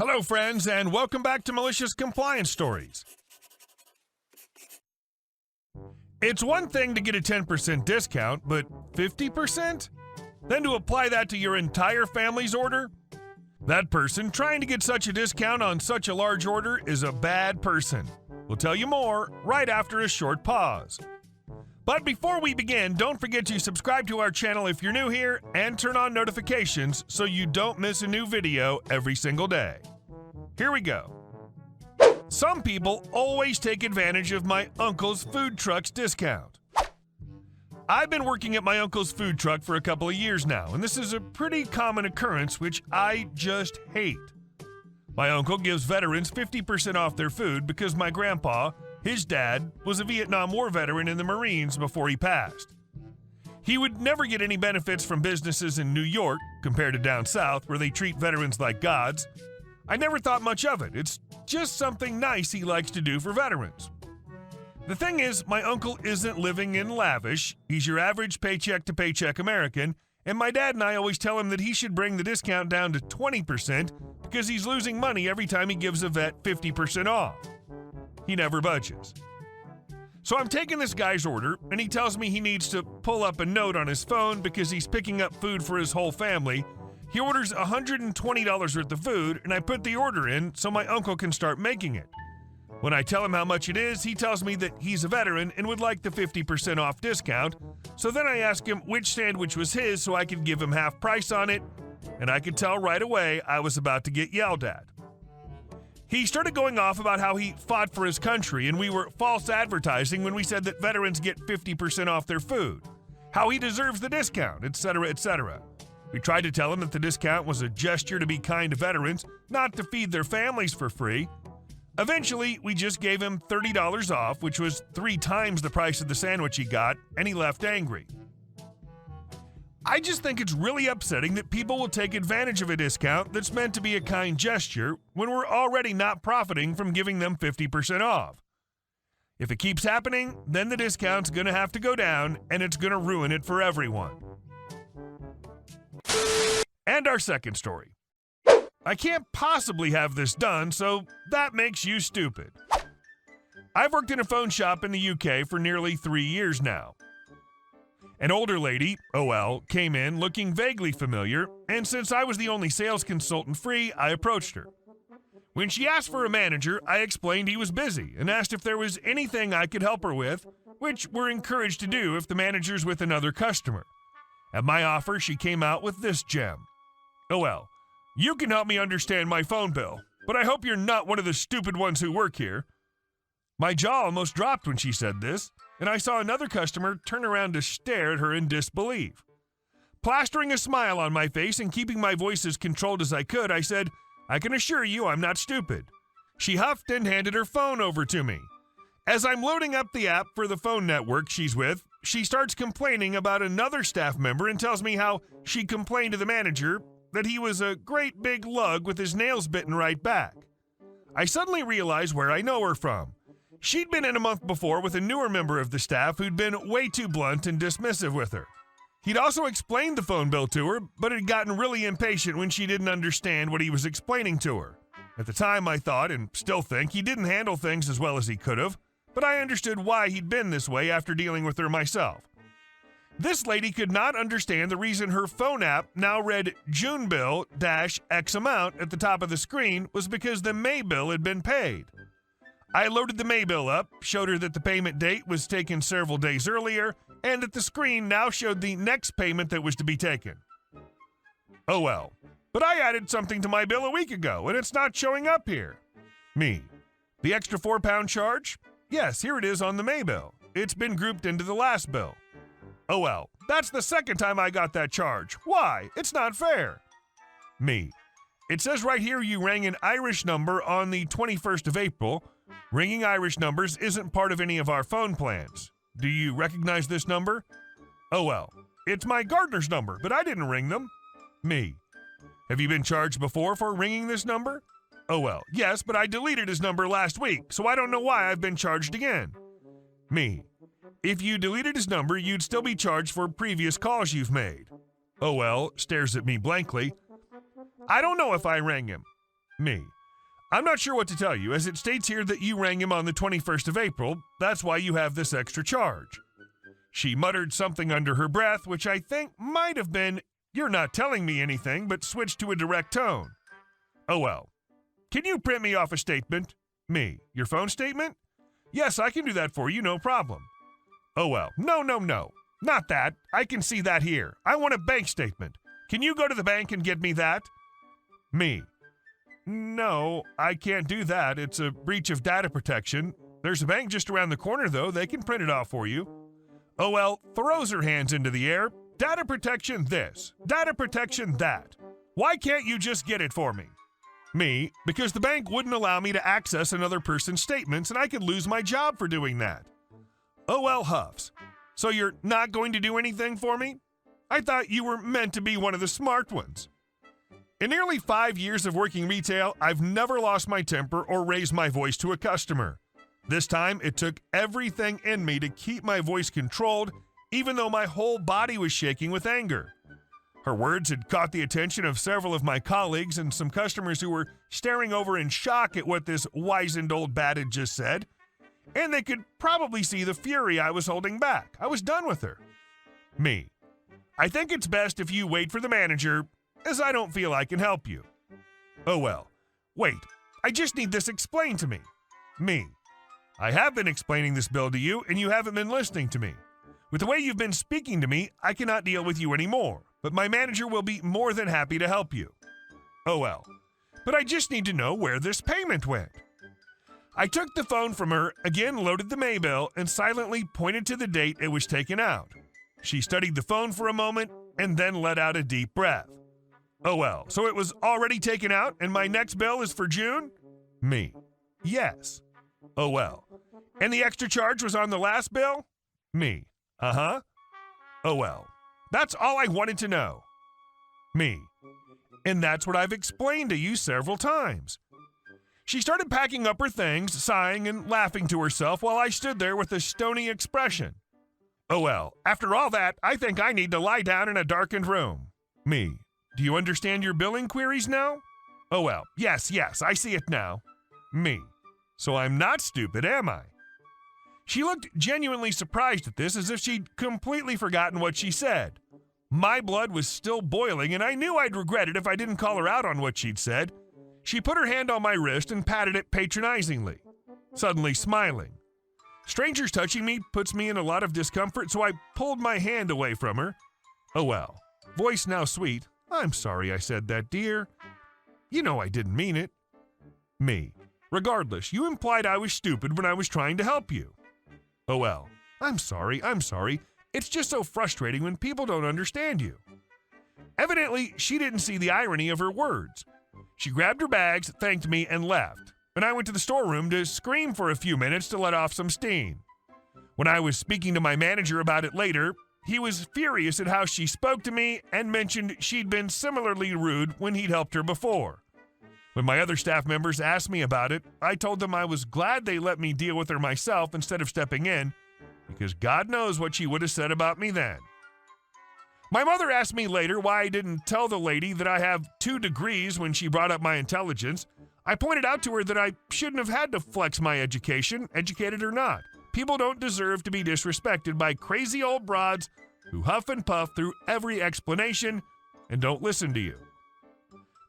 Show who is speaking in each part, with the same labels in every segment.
Speaker 1: Hello, friends, and welcome back to Malicious Compliance Stories. It's one thing to get a 10% discount, but 50%? Then to apply that to your entire family's order? That person trying to get such a discount on such a large order is a bad person. We'll tell you more right after a short pause. But before we begin, don't forget to subscribe to our channel if you're new here and turn on notifications so you don't miss a new video every single day. Here we go. Some people always take advantage of my uncle's food truck's discount. I've been working at my uncle's food truck for a couple of years now, and this is a pretty common occurrence which I just hate. My uncle gives veterans 50% off their food because my grandpa, his dad, was a Vietnam War veteran in the Marines before he passed. He would never get any benefits from businesses in New York compared to down south where they treat veterans like gods. I never thought much of it. It's just something nice he likes to do for veterans. The thing is, my uncle isn't living in lavish. He's your average paycheck-to-paycheck American, and my dad and I always tell him that he should bring the discount down to 20% because he's losing money every time he gives a vet 50% off. He never budges. So I'm taking this guy's order, and he tells me he needs to pull up a note on his phone because he's picking up food for his whole family. He orders $120 worth of food, and I put the order in so my uncle can start making it. When I tell him how much it is, he tells me that he's a veteran and would like the 50% off discount, so then I ask him which sandwich was his so I could give him half price on it, and I could tell right away I was about to get yelled at. He started going off about how he fought for his country and we were false advertising when we said that veterans get 50% off their food, how he deserves the discount, etc., etc. We tried to tell him that the discount was a gesture to be kind to veterans, not to feed their families for free. Eventually, we just gave him $30 off, which was 3 times the price of the sandwich he got, and he left angry. I just think it's really upsetting that people will take advantage of a discount that's meant to be a kind gesture when we're already not profiting from giving them 50% off. If it keeps happening, then the discount's gonna have to go down, and it's gonna ruin it for everyone. And our second story. I can't possibly have this done, so that makes you stupid. I've worked in a phone shop in the UK for nearly 3 years now. An older lady, OL, came in looking vaguely familiar, and since I was the only sales consultant free, I approached her. When she asked for a manager, I explained he was busy and asked if there was anything I could help her with, which we're encouraged to do if the manager's with another customer. At my offer, she came out with this gem. OL, you can help me understand my phone bill, but I hope you're not one of the stupid ones who work here. My jaw almost dropped when she said this, and I saw another customer turn around to stare at her in disbelief. Plastering a smile on my face and keeping my voice as controlled as I could, I said, I can assure you I'm not stupid. She huffed and handed her phone over to me. As I'm loading up the app for the phone network she's with, she starts complaining about another staff member and tells me how she complained to the manager that he was a great big lug with his nails bitten right back. I suddenly realized where I know her from. She'd been in a month before with a newer member of the staff who'd been way too blunt and dismissive with her. He'd also explained the phone bill to her, but had gotten really impatient when she didn't understand what he was explaining to her. At the time, I thought, and still think, he didn't handle things as well as he could have, but I understood why he'd been this way after dealing with her myself. This lady could not understand the reason her phone app now read June bill -X amount at the top of the screen was because the May bill had been paid. I loaded the May bill up, showed her that the payment date was taken several days earlier, and that the screen now showed the next payment that was to be taken. Oh well, but I added something to my bill a week ago, and it's not showing up here. Me. The extra £4 charge? Yes, here it is on the May bill. It's been grouped into the last bill. Oh well, that's the second time I got that charge. Why? It's not fair. Me. It says right here you rang an Irish number on the 21st of April. Ringing Irish numbers isn't part of any of our phone plans. Do you recognize this number? Oh well, it's my gardener's number, but I didn't ring them. Me. Have you been charged before for ringing this number? Oh well, yes, but I deleted his number last week, so I don't know why I've been charged again. Me. If you deleted his number, you'd still be charged for previous calls you've made. Oh well, stares at me blankly. I don't know if I rang him. Me. I'm not sure what to tell you, as it states here that you rang him on the 21st of April. That's why you have this extra charge. She muttered something under her breath, which I think might have been, "You're not telling me anything," but switched to a direct tone. Oh well. Can you print me off a statement? Me. Your phone statement? Yes, I can do that for you, no problem. Oh well. No. Not that. I can see that here. I want a bank statement. Can you go to the bank and get me that? Me. No, I can't do that. It's a breach of data protection. There's a bank just around the corner, though. They can print it off for you. Oh well, throws her hands into the air. Data protection this. Data protection that. Why can't you just get it for me? Me, because the bank wouldn't allow me to access another person's statements and I could lose my job for doing that. Oh well, huffs. So you're not going to do anything for me? I thought you were meant to be one of the smart ones. In nearly 5 years of working retail, I've never lost my temper or raised my voice to a customer. This time, it took everything in me to keep my voice controlled, even though my whole body was shaking with anger. Her words had caught the attention of several of my colleagues and some customers who were staring over in shock at what this wizened old bat had just said, and they could probably see the fury I was holding back. I was done with her. Me. I think it's best if you wait for the manager, as I don't feel I can help you. Oh well. Wait, I just need this explained to me. Me. I have been explaining this bill to you, and you haven't been listening to me. With the way you've been speaking to me, I cannot deal with you anymore, but my manager will be more than happy to help you. Oh well. But I just need to know where this payment went. I took the phone from her, again loaded the May bill, and silently pointed to the date it was taken out. She studied the phone for a moment, and then let out a deep breath. Oh well, so it was already taken out, and my next bill is for June? Me. Yes. Oh well. And the extra charge was on the last bill? Me. Uh-huh. Oh well. That's all I wanted to know. Me. And that's what I've explained to you several times. She started packing up her things, sighing and laughing to herself while I stood there with a stony expression. Oh well, after all that, I think I need to lie down in a darkened room. Me. Do you understand your billing queries now? Oh well, yes, I see it now. Me. So I'm not stupid, am I? She looked genuinely surprised at this, as if she'd completely forgotten what she said. My blood was still boiling, and I knew I'd regret it if I didn't call her out on what she'd said. She put her hand on my wrist and patted it patronizingly, suddenly smiling. Strangers touching me puts me in a lot of discomfort, so I pulled my hand away from her. Oh well. Voice now sweet. I'm sorry I said that, dear. You know I didn't mean it. Me. Regardless, you implied I was stupid when I was trying to help you. Oh well. I'm sorry. It's just so frustrating when people don't understand you. Evidently, she didn't see the irony of her words. She grabbed her bags, thanked me, and left. And I went to the storeroom to scream for a few minutes to let off some steam. When I was speaking to my manager about it later, he was furious at how she spoke to me and mentioned she'd been similarly rude when he'd helped her before. When my other staff members asked me about it, I told them I was glad they let me deal with her myself instead of stepping in, because God knows what she would have said about me then. My mother asked me later why I didn't tell the lady that I have 2 degrees when she brought up my intelligence. I pointed out to her that I shouldn't have had to flex my education, educated or not. People don't deserve to be disrespected by crazy old broads who huff and puff through every explanation and don't listen to you.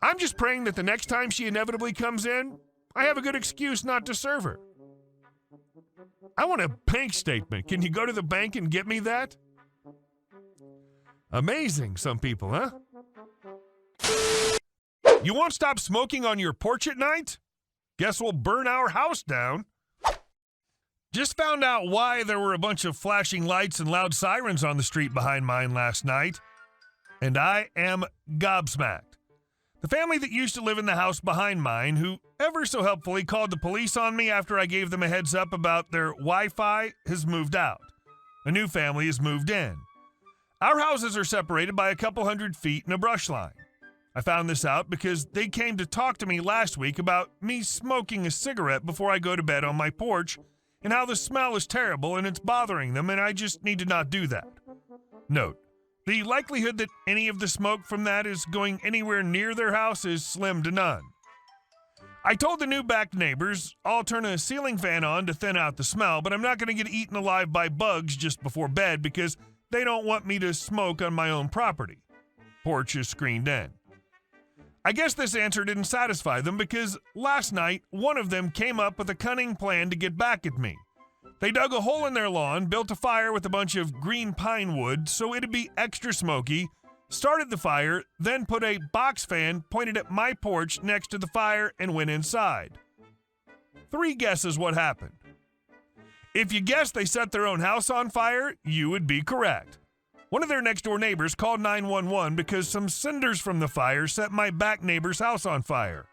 Speaker 1: I'm just praying that the next time she inevitably comes in, I have a good excuse not to serve her. I want a bank statement. Can you go to the bank and get me that? Amazing, some people, huh? You won't stop smoking on your porch at night? Guess we'll burn our house down. Just found out why there were a bunch of flashing lights and loud sirens on the street behind mine last night. And I am gobsmacked. The family that used to live in the house behind mine, who ever so helpfully called the police on me after I gave them a heads up about their Wi-Fi, has moved out. A new family has moved in. Our houses are separated by a couple 100 feet and a brush line. I found this out because they came to talk to me last week about me smoking a cigarette before I go to bed on my porch and how the smell is terrible and it's bothering them and I just need to not do that. Note, the likelihood that any of the smoke from that is going anywhere near their house is slim to none. I told the new back neighbors I'll turn a ceiling fan on to thin out the smell, but I'm not going to get eaten alive by bugs just before bed because they don't want me to smoke on my own property. Porch is screened in. I guess this answer didn't satisfy them because last night one of them came up with a cunning plan to get back at me. They dug a hole in their lawn, built a fire with a bunch of green pine wood so it'd be extra smoky, started the fire, then put a box fan pointed at my porch next to the fire and went inside. 3 guesses what happened. If you guessed they set their own house on fire, you would be correct. One of their next-door neighbors called 911 because some cinders from the fire set my back neighbor's house on fire.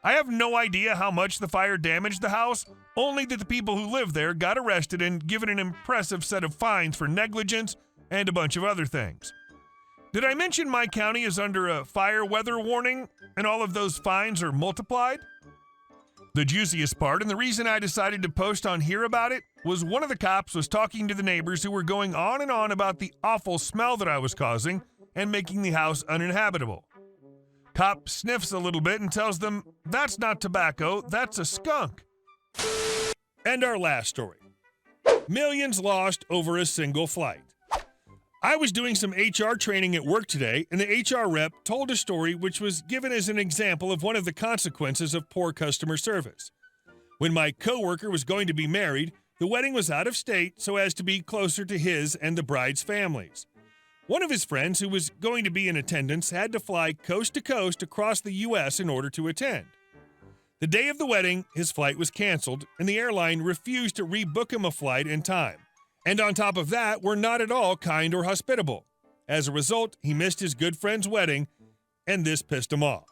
Speaker 1: I have no idea how much the fire damaged the house, only that the people who live there got arrested and given an impressive set of fines for negligence and a bunch of other things. Did I mention my county is under a fire weather warning and all of those fines are multiplied? The juiciest part, and the reason I decided to post on here about it, was one of the cops was talking to the neighbors who were going on and on about the awful smell that I was causing and making the house uninhabitable. Cop sniffs a little bit and tells them, "That's not tobacco, that's a skunk." And our last story. Millions lost over a single flight. I was doing some HR training at work today, and the HR rep told a story which was given as an example of one of the consequences of poor customer service. When my coworker was going to be married, the wedding was out of state so as to be closer to his and the bride's families. One of his friends who was going to be in attendance had to fly coast to coast across the U.S. in order to attend. The day of the wedding, his flight was canceled, and the airline refused to rebook him a flight in time. And on top of that, were not at all kind or hospitable. As a result, he missed his good friend's wedding, and this pissed him off.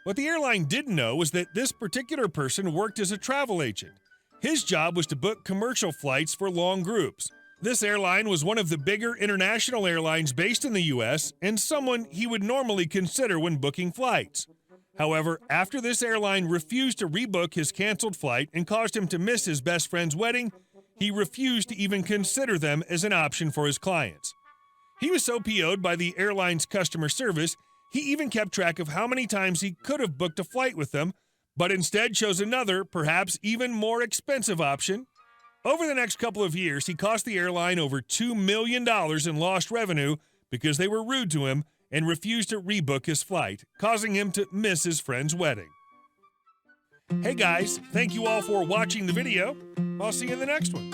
Speaker 1: What the airline didn't know was that this particular person worked as a travel agent. His job was to book commercial flights for long groups. This airline was one of the bigger international airlines based in the U.S. and someone he would normally consider when booking flights. However, after this airline refused to rebook his canceled flight and caused him to miss his best friend's wedding, he refused to even consider them as an option for his clients. He was so PO'd by the airline's customer service, he even kept track of how many times he could have booked a flight with them, but instead chose another, perhaps even more expensive option. Over the next couple of years, he cost the airline over $2 million in lost revenue because they were rude to him and refused to rebook his flight, causing him to miss his friend's wedding. Hey guys, thank you all for watching the video. I'll see you in the next one.